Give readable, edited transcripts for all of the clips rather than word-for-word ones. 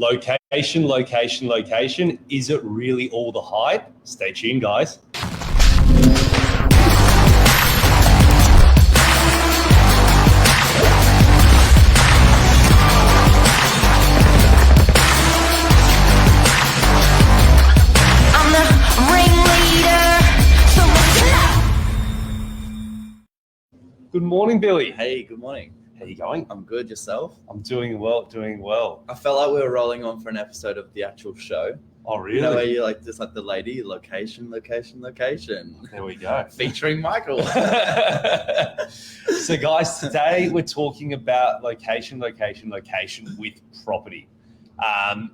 Location, location, location. Is it really all the hype? Stay tuned, guys. Good morning, Billy. Hey, good morning. How you going? I'm good. Yourself? I'm doing well. I felt like we were rolling on for an episode of the actual show. Oh, really? You know where you're like, just like the lady, location. There we go. Featuring Michael. So, guys, today we're talking about location with property.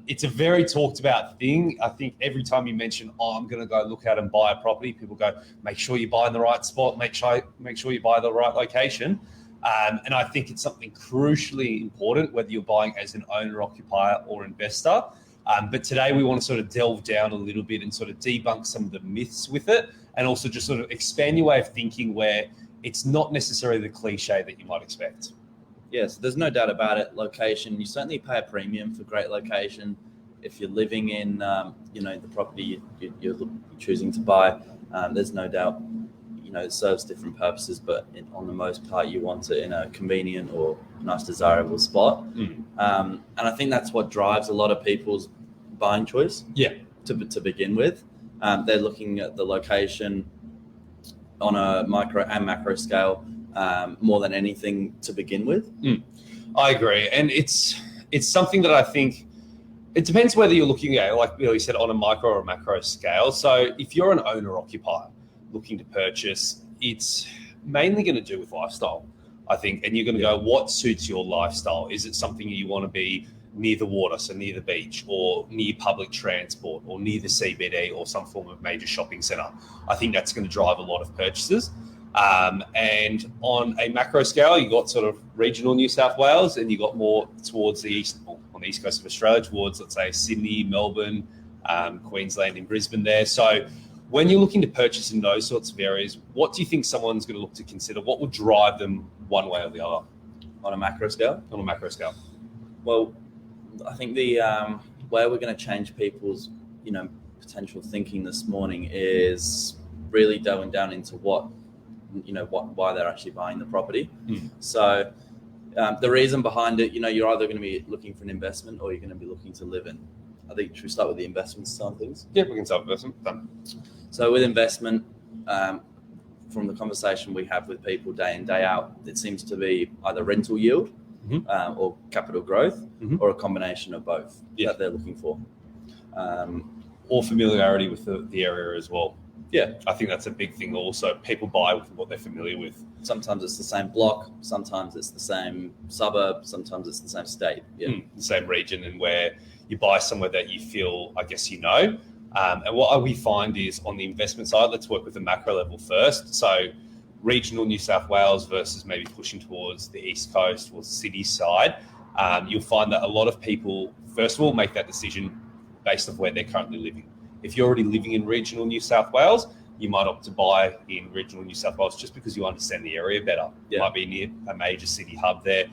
It's a very talked about thing. I think every time you mention, I'm going to go look out and buy a property, people go, make sure you buy in the right spot, make sure you buy the right location. And I think it's something crucially important, whether you're buying as an owner, occupier or investor. But today we want to sort of delve down a little bit and sort of debunk some of the myths with it, and also just sort of expand your way of thinking where it's not necessarily the cliche that you might expect. Yes, there's no doubt about it. Location, you certainly pay a premium for great location. If you're living in, the property you're choosing to buy, there's no doubt, it serves different purposes, but on the most part, you want it in a convenient or nice, desirable spot. And I think that's what drives a lot of people's buying choice. Yeah. To begin with, they're looking at the location on a micro and macro scale. More than anything to begin with. I agree. And it's something that I think it depends whether you're looking at, like Billy said, on a micro or a macro scale. So if you're an owner occupier looking to purchase, it's mainly going to do with lifestyle, I think. And you're going to go, what suits your lifestyle? Is it something you want to be near the water, so near the beach, or near public transport, or near the CBD, or some form of major shopping centre? I think that's going to drive a lot of purchases. And on a macro scale, you got sort of regional New South Wales, and you got more towards the east, on the east coast of Australia, towards, let's say, Sydney, Melbourne, Queensland, and Brisbane there. So when you're looking to purchase in those sorts of areas, what do you think someone's going to look to consider? What would drive them one way or the other? On a macro scale? On a macro scale. Well, I think the where we're going to change people's, potential thinking this morning is really delving down into why they're actually buying the property. So the reason behind it, you're either going to be looking for an investment or you're going to be looking to live in. I think, should we start with the investment side of things? Yeah, we can start with investment. Done. So with investment, from the conversation we have with people day in, day out, it seems to be either rental yield or capital growth or a combination of both that they're looking for. Or familiarity with the area as well. Yeah, I think that's a big thing also. People buy with what they're familiar with. Sometimes it's the same block, sometimes it's the same suburb, sometimes it's the same state. Yeah, the same region, and where you buy somewhere that you feel, I guess, And what we find is on the investment side, let's work with the macro level first. So regional New South Wales versus maybe pushing towards the East Coast or city side, you'll find that a lot of people, first of all, make that decision based on where they're currently living. If you're already living in regional New South Wales, you might opt to buy in regional New South Wales just because you understand the area better. You might be near a major city hub there.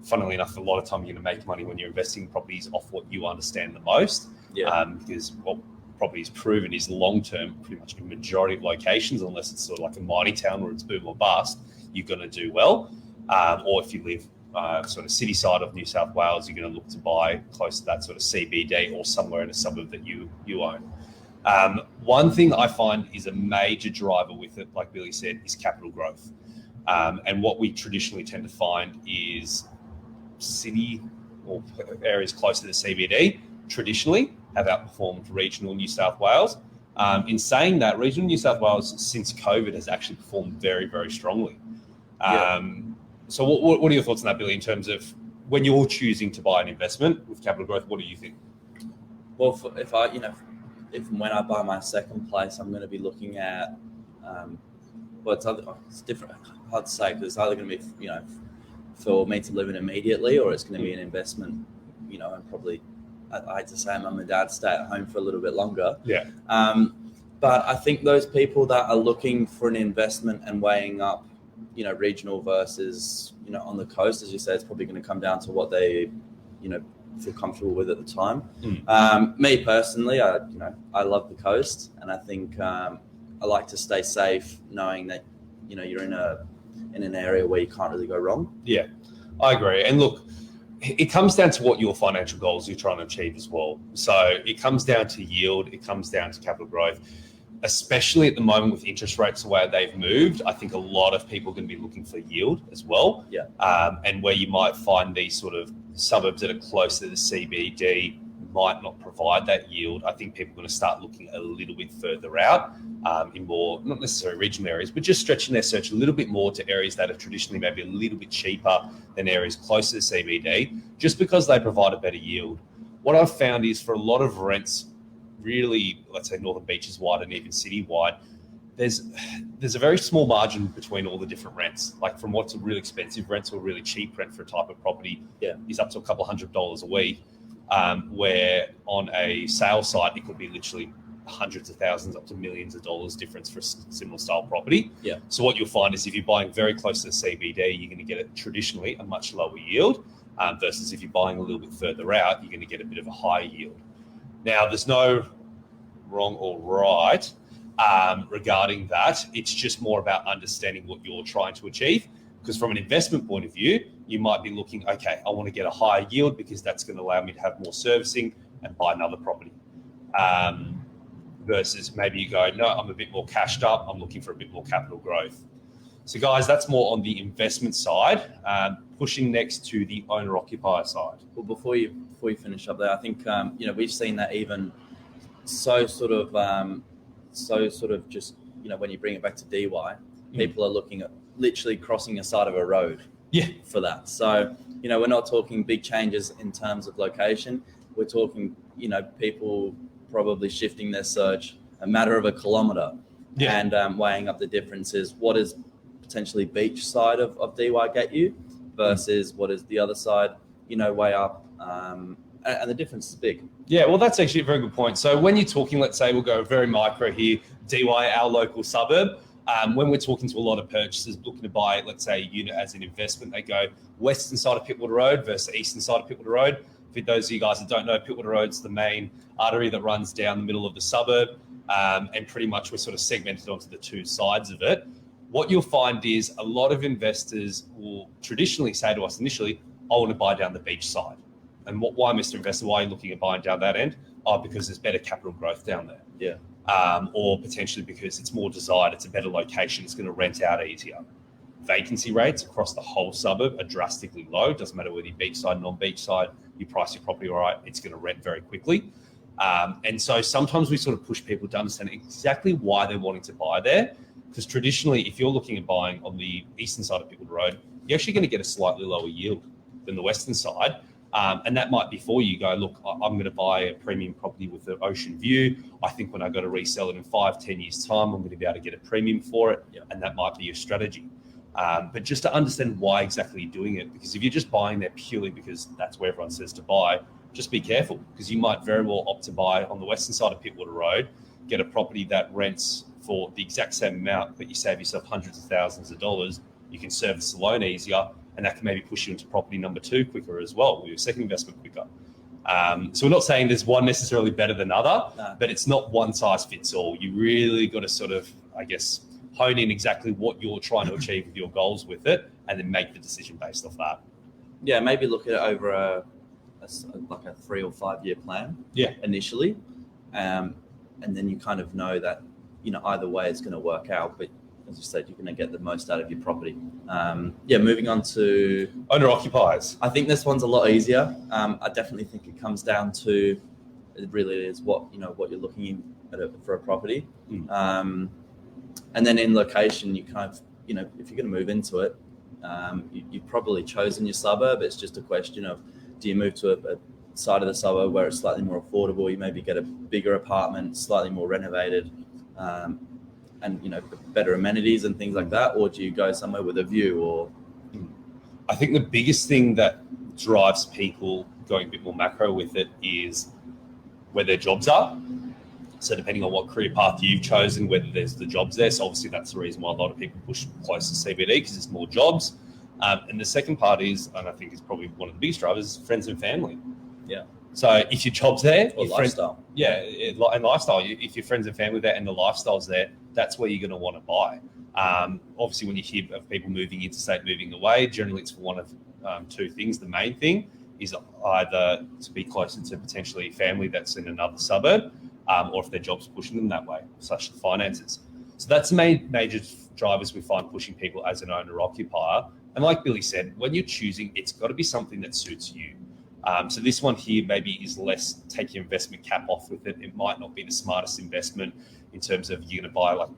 Funnily enough, a lot of time you're going to make money when you're investing in properties off what you understand the most. Because what property is proven is long-term, pretty much in majority of locations, unless it's sort of like a mining town where it's boom or bust, you're going to do well. Or if you live sort of city side of New South Wales, you're going to look to buy close to that sort of CBD or somewhere in a suburb that you own. One thing I find is a major driver with it, like Billy said, is capital growth. And what we traditionally tend to find is city or areas close to the CBD traditionally have outperformed regional New South Wales. In saying that, regional New South Wales since COVID has actually performed very, very strongly. So what are your thoughts on that, Billy, in terms of when you're choosing to buy an investment with capital growth, what do you think? Well, if when I buy my second place, I'm going to be looking at, it's different, hard to say, because it's either going to be, for me to live in immediately, or it's going to be an investment, and probably, I hate to say, mum and dad stay at home for a little bit longer. Yeah. But I think those people that are looking for an investment and weighing up, regional versus, on the coast, as you say, it's probably going to come down to what they, feel comfortable with at the time. Mm. Me personally, I love the coast, and I think I like to stay safe, knowing that you're in an area where you can't really go wrong. Yeah, I agree. And look, it comes down to what your financial goals you're trying to achieve as well. So it comes down to yield, it comes down to capital growth, especially at the moment with interest rates the way they've moved. I think a lot of people are going to be looking for yield as well. Yeah. And where you might find these sort of suburbs that are close to the CBD might not provide that yield. I think people are going to start looking a little bit further out in more, not necessarily regional areas, but just stretching their search a little bit more to areas that are traditionally maybe a little bit cheaper than areas close to the CBD, just because they provide a better yield. What I've found is for a lot of rents, really, let's say Northern Beaches wide and even city wide, there's a very small margin between all the different rents. Like from what's a really expensive rent to a really cheap rent for a type of property is up to a couple $100 a week. Where on a sales site, it could be literally hundreds of thousands up to millions of dollars difference for a similar style property. Yeah. So what you'll find is if you're buying very close to the CBD, you're going to get it traditionally a much lower yield versus if you're buying a little bit further out, you're going to get a bit of a higher yield. Now, there's no wrong or right regarding that. It's just more about understanding what you're trying to achieve. Because from an investment point of view, you might be looking, okay, I want to get a higher yield because that's going to allow me to have more servicing and buy another property. Versus maybe you go, no, I'm a bit more cashed up. I'm looking for a bit more capital growth. So guys, that's more on the investment side. Pushing next to the owner-occupier side. Well, before you finish up there, I think we've seen that even so sort of just when you bring it back to DY, people are looking at literally crossing the side of a road for that. So we're not talking big changes in terms of location. We're talking people probably shifting their search a matter of a kilometre and weighing up the differences. What is potentially beach side of DY get you versus what is the other side weigh up, and the difference is big. Yeah, well, that's actually a very good point. So when you're talking, let's say we'll go very micro here, DY, our local suburb, when we're talking to a lot of purchasers looking to buy, let's say, a unit as an investment, they go western side of Pittwater Road versus eastern side of Pittwater Road. For those of you guys that don't know, Pittwater Road's the main artery that runs down the middle of the suburb, and pretty much we're sort of segmented onto the two sides of it. What you'll find is a lot of investors will traditionally say to us initially, I want to buy down the beach side. And why, Mr. Investor, why are you looking at buying down that end? Oh, because there's better capital growth down there. Yeah. Or potentially because it's more desired, it's a better location, it's going to rent out easier. Vacancy rates across the whole suburb are drastically low. Doesn't matter whether you're beachside, non-beachside, you price your property all right, it's going to rent very quickly. And so sometimes we sort of push people to understand exactly why they're wanting to buy there. Because traditionally, if you're looking at buying on the eastern side of Pittwater Road, you're actually going to get a slightly lower yield than the western side. And that might be for you go, look, I'm going to buy a premium property with an ocean view. I think when I go to resell it in 5-10 years time, I'm going to be able to get a premium for it. Yeah. And that might be your strategy. But just to understand why exactly you're doing it, because if you're just buying there purely because that's where everyone says to buy, just be careful, because you might very well opt to buy on the western side of Pittwater Road, get a property that rents for the exact same amount, but you save yourself hundreds of thousands of dollars. You can service the loan easier, and that can maybe push you into property number 2 quicker as well, or your second investment quicker. So we're not saying there's one necessarily better than other, but it's not one size fits all. You really got to sort of, I guess, hone in exactly what you're trying to achieve with your goals with it, and then make the decision based off that. Yeah, maybe look at it over a 3 or 5 year plan. Yeah. Initially, and then you kind of know that either way it's going to work out. But as you said, you're going to get the most out of your property. Moving on to owner occupiers. I think this one's a lot easier. I definitely think it comes down to it really is what you're looking in for a property. And then in location, you kind of if you're going to move into it, you've probably chosen your suburb. It's just a question of, do you move to a side of the suburb where it's slightly more affordable? You maybe get a bigger apartment, slightly more renovated, and better amenities and things like that, or do you go somewhere with a view? Or I think the biggest thing that drives people going a bit more macro with it is where their jobs are. So depending on what career path you've chosen, whether there's the jobs there. So obviously that's the reason why a lot of people push close to CBD, because there's more jobs. And the second part is, and I think it's probably one of the biggest drivers, friends and family. Yeah. So if your job's there, Or your friends, lifestyle. and lifestyle. If your friends and family are there and the lifestyle's there, that's where you're going to want to buy. Obviously, when you hear of people moving interstate, moving away, generally it's for one of two things. The main thing is either to be closer to potentially family that's in another suburb, or if their job's pushing them that way, such as finances. So that's the major drivers we find pushing people as an owner-occupier. And like Billy said, when you're choosing, it's got to be something that suits you. So this one here maybe is less, take your investment cap off with it. It might not be the smartest investment in terms of you're going to buy like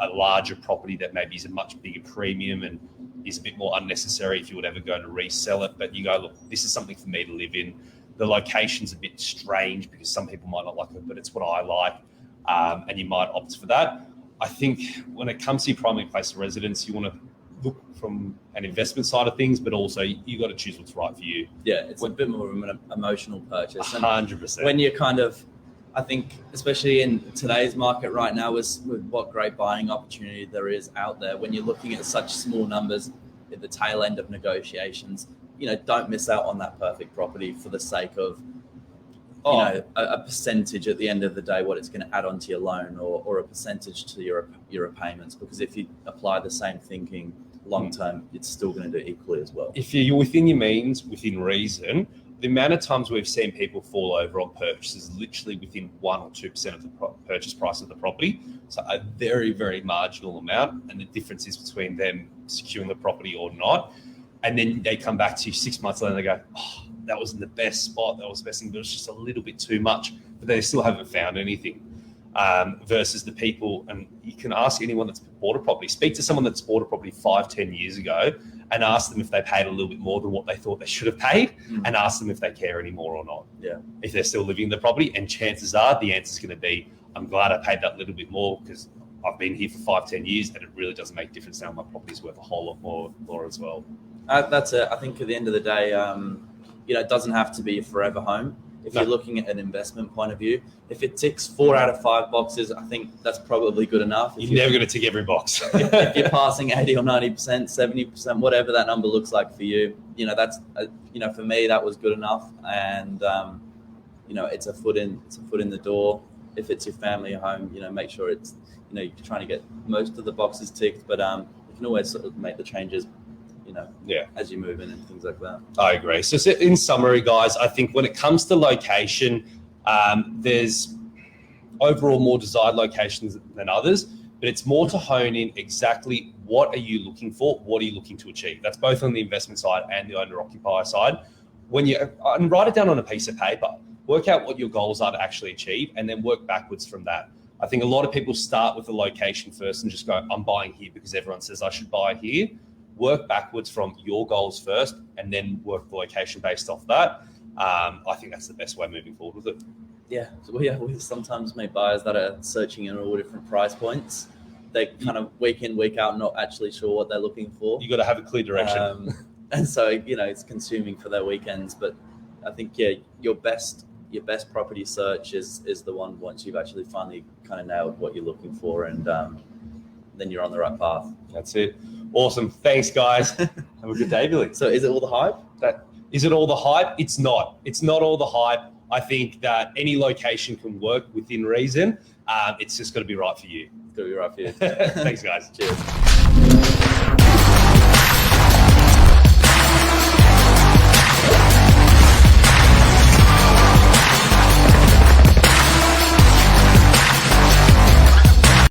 a larger property that maybe is a much bigger premium and is a bit more unnecessary if you would ever go to resell it. But you go, look, this is something for me to live in. The location's a bit strange because some people might not like it, but it's what I like. And you might opt for that. I think when it comes to your primary place of residence, you want to look from an investment side of things, but also you got to choose what's right for you. Yeah, it's a bit more of an emotional purchase. 100%. When you're kind of, I think, especially in today's market right now, with what great buying opportunity there is out there, when you're looking at such small numbers at the tail end of negotiations, don't miss out on that perfect property for the sake of, a percentage at the end of the day, what it's going to add onto your loan or a percentage to your repayments. Because if you apply the same thinking long term, it's still going to do equally as well. If you're within your means, within reason, the amount of times we've seen people fall over on purchases literally within 1 or 2% of the purchase price of the property. So a very, very marginal amount. And the difference is between them securing the property or not. And then they come back to you 6 months later and they go, oh, that wasn't the best spot. That was the best thing, but it was just a little bit too much. But they still haven't found anything. Versus the people, and you can ask anyone that's bought a property, speak to someone that's bought a property 5-10 years ago and ask them if they paid a little bit more than what they thought they should have paid, and ask them if they care anymore or not. Yeah. If they're still living in the property, and chances are the answer is going to be, I'm glad I paid that little bit more because I've been here for 5-10 years and it really doesn't make a difference now. My property's worth a whole lot more as well. That's it. I think at the end of the day, it doesn't have to be a forever home. If you're looking at an investment point of view, if it ticks 4 out of 5 boxes, I think that's probably good enough. You're never going to tick every box. If you're passing 80 or 90%, 70%, whatever that number looks like for you, that's, for me, that was good enough. And, it's a foot in the door. If it's your family home, make sure it's, you're trying to get most of the boxes ticked, but you can always sort of make the changes as you move in and things like that. I agree. So in summary, guys, I think when it comes to location, there's overall more desired locations than others, but it's more to hone in exactly what are you looking for, what are you looking to achieve. That's both on the investment side and the owner-occupier side. And write it down on a piece of paper, work out what your goals are to actually achieve, and then work backwards from that. I think a lot of people start with the location first and just go, I'm buying here because everyone says I should buy here. Work backwards from your goals first and then work the location based off that. I think that's the best way moving forward with it. Yeah. So we sometimes meet buyers that are searching in all different price points. They kind of week in, week out, not actually sure what they're looking for. You got to have a clear direction. And so, it's consuming for their weekends. But I think, your best property search is the one once you've actually finally kind of nailed what you're looking for, and then you're on the right path. That's it. Awesome. Thanks, guys. Have a good day, Billy. So is it all the hype? Is it all the hype? It's not. It's not all the hype. I think that any location can work within reason. It's just got to be right for you. It's got to be right for you. Thanks, guys. Cheers.